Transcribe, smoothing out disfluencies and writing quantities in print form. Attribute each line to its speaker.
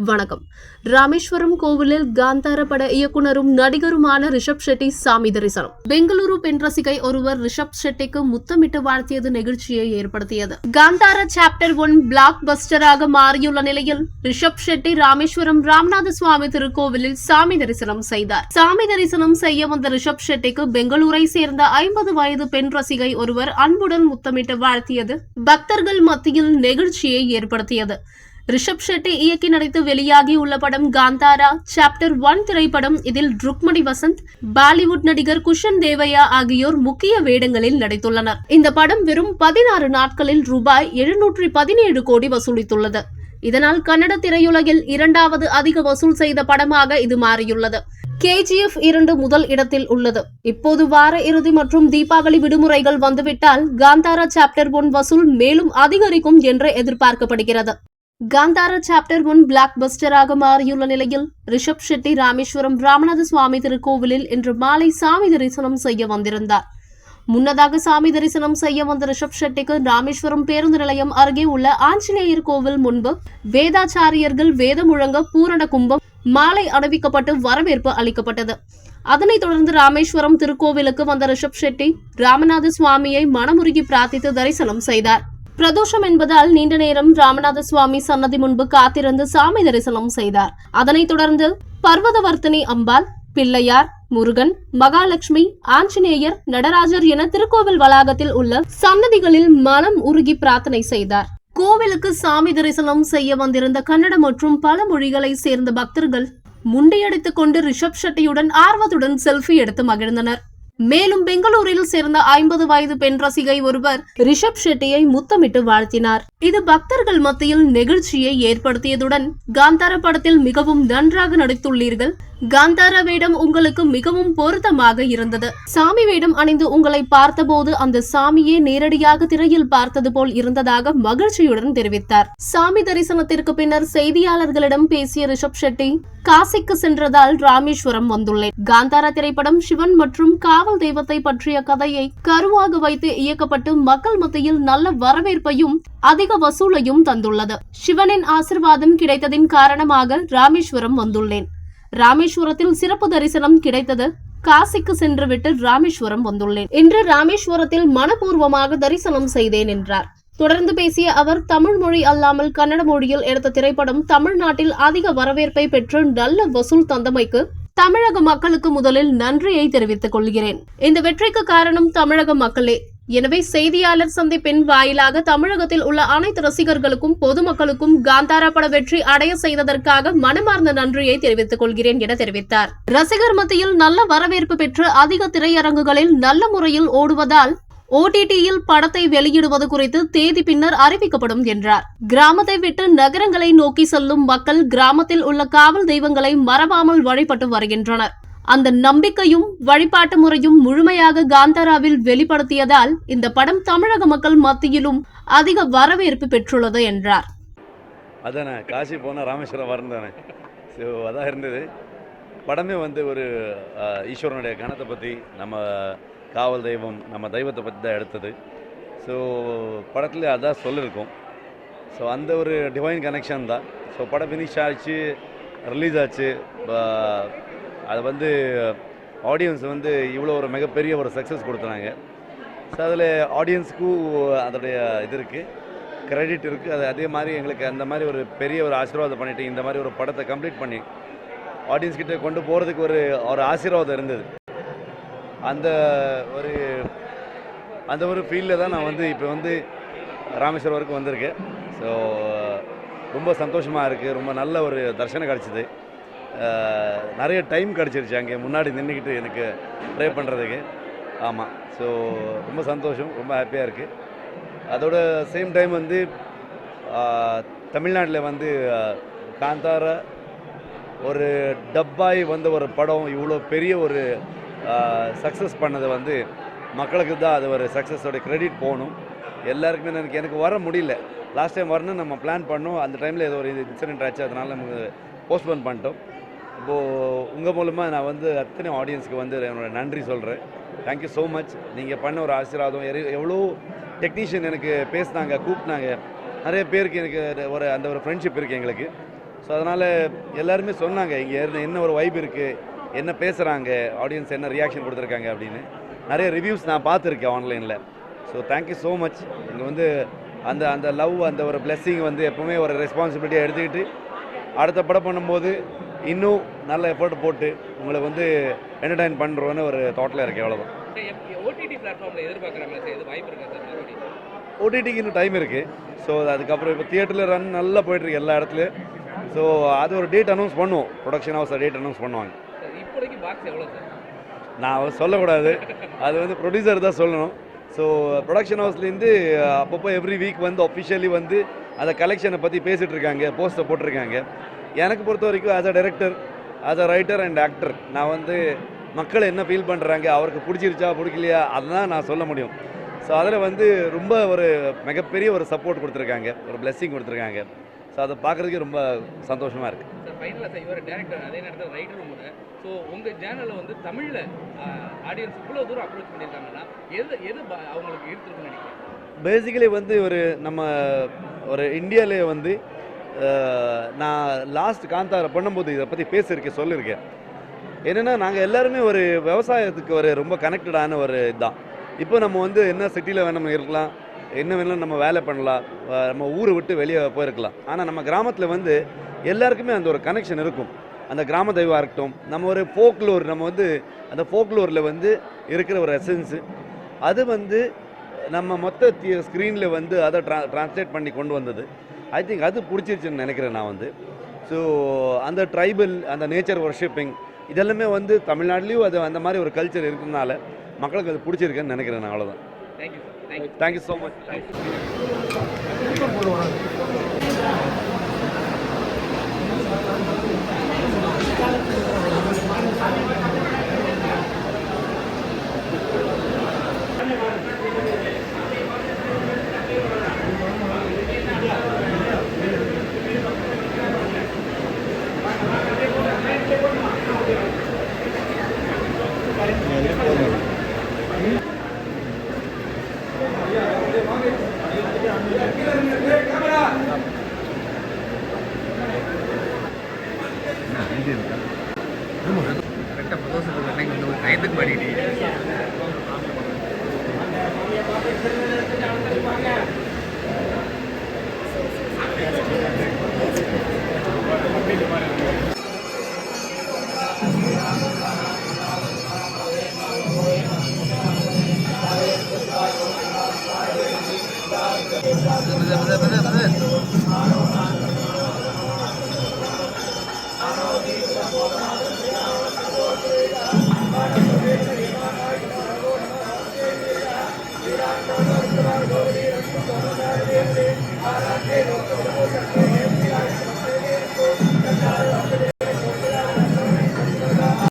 Speaker 1: வணக்கம். ராமேஸ்வரம் கோவிலில் காந்தார பட இயக்குனரும் நடிகருமான ரிஷப் ஷெட்டி சாமி தரிசனம். பெங்களூரு பெண் ரசிகை ஒருவர் ரிஷப் ஷெட்டிக்கு முத்தமிட்டு வாழ்த்தியது நெகிழ்ச்சியை ஏற்படுத்தியது. காந்தார சாப்டர் 1 பிளாக் பஸ்டராக மாறியுள்ள நிலையில் ரிஷப் ஷெட்டி ராமேஸ்வரம் ராமநாத சுவாமி திருக்கோவிலில் சாமி தரிசனம் செய்தார். சாமி தரிசனம் செய்ய வந்த ரிஷப் ஷெட்டிக்கு பெங்களூரை சேர்ந்த 50 வயது பெண் ரசிகை ஒருவர் அன்புடன் முத்தமிட்டு வாழ்த்தியது பக்தர்கள் மத்தியில் நெகிழ்ச்சியை ஏற்படுத்தியது. ரிஷப் ஷெட்டி இயக்கி நடித்து வெளியாகியுள்ள படம் காந்தாரா சாப்டர் 1 திரைப்படம். இதில் ருக்மணி வசந்த், பாலிவுட் நடிகர் குஷன் தேவையா ஆகியோர் முக்கிய வேடங்களில் நடித்துள்ளனர். இந்த படம் வெறும் 16 நாட்களில் ரூபாய் 717 கோடி வசூலித்துள்ளது. இதனால் கன்னட திரையுலகில் 2வது அதிக வசூல் செய்த படமாக இது மாறியுள்ளது. KGF 2 முதல் இடத்தில் உள்ளது. இப்போது வார இறுதி மற்றும் தீபாவளி விடுமுறைகள் வந்துவிட்டால் காந்தாரா சாப்டர் 1 வசூல் மேலும் அதிகரிக்கும் என்று எதிர்பார்க்கப்படுகிறது. காந்தாரா சாப்டர் 1 பிளாக் பஸ்டராக மாறியுள்ள நிலையில் ரிஷப் ஷெட்டி ராமேஸ்வரம் ராமநாத சுவாமி திருக்கோவிலில் இன்று மாலை சாமி தரிசனம் செய்ய வந்திருந்தார். முன்னதாக சாமி தரிசனம் செய்ய வந்த ரிஷப் ஷெட்டிக்கு ராமேஸ்வரம் பேருந்து நிலையம் அருகே உள்ள ஆஞ்சநேயர் கோவில் முன்பு வேதாச்சாரியர்கள் வேத முழங்க பூரண கும்பம் மாலை அணிவிக்கப்பட்டு வரவேற்பு அளிக்கப்பட்டது. அதனைத் தொடர்ந்து ராமேஸ்வரம் திருக்கோவிலுக்கு வந்த ரிஷப் ஷெட்டி ராமநாத சுவாமியை மனமுருகி பிரார்த்தித்து தரிசனம் செய்தார். பிரதோஷம் என்பதால் நீண்ட நேரம் ராமநாத சுவாமி சன்னதி முன்பு காத்திருந்து சாமி தரிசனம் செய்தார். அதனைத் தொடர்ந்து பர்வதவர்த்தினி அம்பாள், பிள்ளையார், முருகன், மகாலட்சுமி, ஆஞ்சநேயர், நடராஜர் என திருக்கோவில் வளாகத்தில் உள்ள சன்னதிகளில் மனம் உருகி பிரார்த்தனை செய்தார். கோவிலுக்கு சாமி தரிசனம் செய்ய வந்திருந்த கன்னட மற்றும் பல மொழிகளை சேர்ந்த பக்தர்கள் முண்டையடித்துக் கொண்டு ரிஷப் ஷெட்டியுடன் ஆர்வத்துடன் செல்ஃபி எடுத்து மகிழ்ந்தனர். மேலும் பெங்களூரில் சேர்ந்த 50 வயது பெண் ரசிகை ஒருவர் ரிஷப் ஷெட்டியை முத்தமிட்டு வாழ்த்தினார். இது பக்தர்கள் மத்தியில் நெகிழ்ச்சியை ஏற்படுத்தியதுடன் காந்தாரா படத்தில் மிகவும் நன்றாக நடித்துள்ளீர்கள். காந்தாரா வேடம் உங்களுக்கு மிகவும் பொருத்தமாக இருந்தது. சாமி வேடம் அணிந்து உங்களை பார்த்தபோது அந்த சாமியே நேரடியாக திரையில் பார்த்தது போல் இருந்ததாக மகிழ்ச்சியுடன் தெரிவித்தார். சாமி தரிசனத்திற்கு பின்னர் செய்தியாளர்களிடம் பேசிய ரிஷப் ஷெட்டி, காசிக்கு சென்றதால் ராமேஸ்வரம் வந்துள்ளேன். காந்தாரா திரைப்படம் சிவன் மற்றும் காவல் தெய்வத்தை பற்றிய கதையை கருவாக வைத்து இயக்கப்பட்டு மக்கள் மத்தியில் நல்ல வரவேற்பையும் அதிக வசூலையும் தந்துள்ளது. சிவனின் ஆசிர்வாதம் கிடைத்ததின் காரணமாக ராமேஸ்வரம் வந்துள்ளேன். ராமேஸ்வரத்தில் சிறப்பு தரிசனம் கிடைத்தது. காசிக்கு சென்றுவிட்டு ராமேஸ்வரம் வந்துள்ளேன். இன்று ராமேஸ்வரத்தில் மனப்பூர்வமாக தரிசனம் செய்தேன் என்றார். தொடர்ந்து பேசிய அவர், தமிழ் மொழி அல்லாமல் கன்னட மொழியில் எடுத்த திரைப்படம் தமிழ்நாட்டில் அதிக வரவேற்பை பெற்று நல்ல வசூல் தந்தமைக்கு தமிழக மக்களுக்கு முதலில் நன்றியை தெரிவித்துக் கொள்கிறேன். இந்த வெற்றிக்கு காரணம் தமிழக மக்களே. எனவே செய்தியாளர் சந்திப்பின் வாயிலாக தமிழகத்தில் உள்ள அனைத்து ரசிகர்களுக்கும் பொதுமக்களுக்கும் காந்தாரா பட வெற்றி அடைய செய்ததற்காக மனமார்ந்த நன்றியை தெரிவித்துக் கொள்கிறேன் என தெரிவித்தார். ரசிகர் மத்தியில் நல்ல வரவேற்பு பெற்று அதிக திரையரங்குகளில் நல்ல முறையில் ஓடுவதால் OTTயில் படத்தை வெளியிடுவது குறித்து தேதி பின்னர் அறிவிக்கப்படும் என்றார். கிராமத்தை விட்டு நகரங்களை நோக்கி செல்லும் மக்கள் கிராமத்தில் உள்ள காவல் தெய்வங்களை மறவாமல் வழிபட்டு வருகின்றனர். அந்த நம்பிக்கையும் வழிபாட்டு முறையும் முழுமையாக காந்தாராவில் வெளிப்படுத்தியதால் இந்த படம் தமிழக மக்கள் மத்தியிலும் அதிக வரவேற்பு பெற்றுள்ளது என்றார்.
Speaker 2: அதானே காசி போனால் ராமேஸ்வரம் வரந்தானே, ஸோ அதான் இருந்தது. படமே ஒரு ஈஸ்வரனுடைய கணத்தை பற்றி, நம்ம காவல் தெய்வம், நம்ம தெய்வத்தை பற்றி தான் எடுத்தது. ஸோ படத்தில் அதான் சொல்லியிருக்கோம். ஸோ அந்த ஒரு டிவைன் கனெக்ஷன் தான். ஸோ படம் ஃபினிஷ் ஆச்சு, ரிலீஸ் ஆச்சு. அது ஆடியன்ஸ் இவ்வளோ ஒரு மிகப்பெரிய ஒரு சக்ஸஸ் கொடுத்துனாங்க. ஸோ அதில் ஆடியன்ஸுக்கும் அதோடைய இது இருக்குது, கிரெடிட் இருக்குது. அது அதே மாதிரி எங்களுக்கு அந்த மாதிரி ஒரு பெரிய ஒரு ஆசீர்வாதம் பண்ணிவிட்டு இந்த மாதிரி ஒரு படத்தை கம்ப்ளீட் பண்ணி ஆடியன்ஸ்கிட்ட கொண்டு போகிறதுக்கு ஒரு ஆசீர்வாதம் இருந்தது. அந்த ஒரு ஃபீல்டில் தான் நான் இப்போ ராமேஸ்வரம் வரைக்கும் வந்திருக்கேன். ஸோ ரொம்ப சந்தோஷமாக இருக்குது. ரொம்ப நல்ல ஒரு தரிசனம் கிடச்சிது. நிறைய டைம் கிடச்சிருச்சு அங்கே முன்னாடி நின்றுக்கிட்டு எனக்கு ப்ரே பண்ணுறதுக்கு. ஆமாம், ஸோ ரொம்ப சந்தோஷம், ரொம்ப ஹாப்பியாக இருக்குது. அதோட சேம் டைம் தமிழ்நாட்டில் காந்தாரா ஒரு டப்பாய் ஒரு படம் இவ்வளோ பெரிய ஒரு சக்ஸஸ் பண்ணது மக்களுக்கு தான் அது ஒரு சக்ஸஸோட கிரெடிட் போகணும். எல்லாருக்குமே எனக்கு வர முடியல. லாஸ்ட் டைம் வரணும் நம்ம பிளான் பண்ணோம். அந்த டைமில் ஏதோ ஒரு இன்சிடென்ட் ஆச்சு, அதனால் நமக்கு போஸ்ட்போன் பண்ணிட்டோம். இப்போது உங்கள் மூலமாக நான் அத்தனை ஆடியன்ஸுக்கு என்னோட நன்றி சொல்கிறேன். Thank you so much. நீங்கள் பண்ண ஒரு ஆசீர்வாதம். எவ்வளோ டெக்னீஷியன் எனக்கு பேசினாங்க, கூப்பிட்டாங்க. நிறைய பேருக்கு எனக்கு அந்த ஒரு ஃப்ரெண்ட்ஷிப் இருக்குது எங்களுக்கு. ஸோ அதனால் எல்லாருமே சொன்னாங்க இங்கே என்ன ஒரு வைப் இருக்குது, என்ன பேசுகிறாங்க, ஆடியன்ஸ் என்ன ரியாக்ஷன் கொடுத்துருக்காங்க அப்படின்னு நிறைய ரிவ்யூஸ் நான் பார்த்துருக்கேன் ஆன்லைனில். So thank you so much. இங்கே வந்து அந்த அந்த லவ், அந்த ஒரு பிளெஸ்ஸிங் வந்து எப்போவுமே ஒரு ரெஸ்பான்சிபிலிட்டியாக எடுத்துக்கிட்டு அடுத்த படம் பண்ணும்போது இன்னும் நல்ல எஃபர்ட் போட்டு உங்களை வந்து என்டர்டைன் பண்ணுறோன்னு ஒரு தாட்டில் இருக்கேன். அவ்வளோதான்.
Speaker 3: ஓடிடி பிளாட்ஃபார்மில் எதிர்பார்க்குற மாதிரி எது வாய்ப்பு இருக்கா சார் மறுபடியும்?
Speaker 2: ஓடிடிக்கு இன்னும் டைம் இருக்குது. ஸோ அதுக்கப்புறம் இப்போ தியேட்டரில் ரன் நல்லா போயிட்டுருக்கு எல்லா இடத்துலையும். ஸோ அது ஒரு டேட் அனௌன்ஸ் பண்ணுவோம், ப்ரொடக்ஷன் ஹவுஸ் டேட் அனௌன்ஸ் பண்ணுவாங்க.
Speaker 3: சார் இப்போதைக்கு பாக்ஸ் எவ்வளோ சார்?
Speaker 2: நான் சொல்லக்கூடாது, அது வந்து ப்ரொடியூசர் தான் சொல்லணும். ஸோ ப்ரொடக்ஷன் ஹவுஸ்லேருந்து அப்பப்போ எவ்ரி வீக் வந்து அஃபிஷியலி வந்து அந்த கலெக்ஷனை பற்றி பேசிகிட்டு இருக்காங்க, போஸ்டர் போட்டிருக்காங்க. எனக்கு பொறுத்த வரைக்கும் as a director, as a writer and actor, நான் வந்து மக்கள் என்ன ஃபீல் பண்ணுறாங்க, அவருக்கு பிடிச்சிருச்சா பிடிக்கலையா அதுதான் நான் சொல்ல முடியும். ஸோ அதில் வந்து ரொம்ப ஒரு மிகப்பெரிய ஒரு சப்போர்ட் கொடுத்துருக்காங்க, ஒரு பிளெஸ்ஸிங் கொடுத்துருக்காங்க. ஸோ அதை பார்க்குறதுக்கே ரொம்ப சந்தோஷமாக இருக்குது.
Speaker 3: சார் ஃபைனலாக சார் இவர் டேரக்டர் அதே நேரத்தில் ரைட்டரும் கூட. ஸோ உங்கள் சேனலில் வந்து தமிழில் ஆடியன்ஸ் இவ்வளோ தூரம் அப்ரோச் பண்ணியிருக்காங்கன்னா எது அவங்களுக்கு ஈர்த்துருக்குன்னு நினைக்கிறேன்?
Speaker 2: பேசிக்கலி வந்து நம்ம ஒரு இந்தியாவிலே வந்து நான் லாஸ்ட் காந்தாரை பண்ணும்போது இதை பற்றி பேசியிருக்கேன், சொல்லியிருக்கேன். என்னென்னா நாங்கள் எல்லாருமே ஒரு விவசாயத்துக்கு ஒரு ரொம்ப கனெக்டடான ஒரு இதுதான். இப்போ நம்ம வந்து என்ன சிட்டியில் வேணும் இருக்கலாம், என்ன வேணாலும் நம்ம வேலை பண்ணலாம், நம்ம ஊரை விட்டு வெளியே போயிருக்கலாம். ஆனால் நம்ம கிராமத்தில் வந்து எல்லாருக்குமே அந்த ஒரு கனெக்ஷன் இருக்கும். அந்த கிராம தெய்வம் இருக்கட்டும், நம்ம ஒரு ஃபோக்லோர், நம்ம வந்து அந்த ஃபோக்லோரில் வந்து இருக்கிற ஒரு எசன்ஸு, அது வந்து நம்ம மொத்த ஸ்க்ரீனில் வந்து அதை ட்ரான்ஸ்லேட் பண்ணி கொண்டு வந்தது. ஐ திங்க் அது பிடிச்சிருச்சுன்னு நினைக்கிறேன் நான் வந்து. ஸோ அந்த ட்ரைபல், அந்த நேச்சர் ஒர்ஷிப்பிங் இதெல்லாமே வந்து தமிழ்நாட்டிலையும் அது அந்த மாதிரி ஒரு கல்ச்சர் இருக்கிறதுனால மக்களுக்கு அது பிடிச்சிருக்குன்னு நினைக்கிறேன் நான். அவ்வளோதான்.
Speaker 3: Thank you sir.
Speaker 2: Thank you so much.
Speaker 3: கரெக்டாக புதுசு வந்து ஒரு டயத்துக்கு மாட்டிக்கிட்டீங்க.
Speaker 4: Thank you.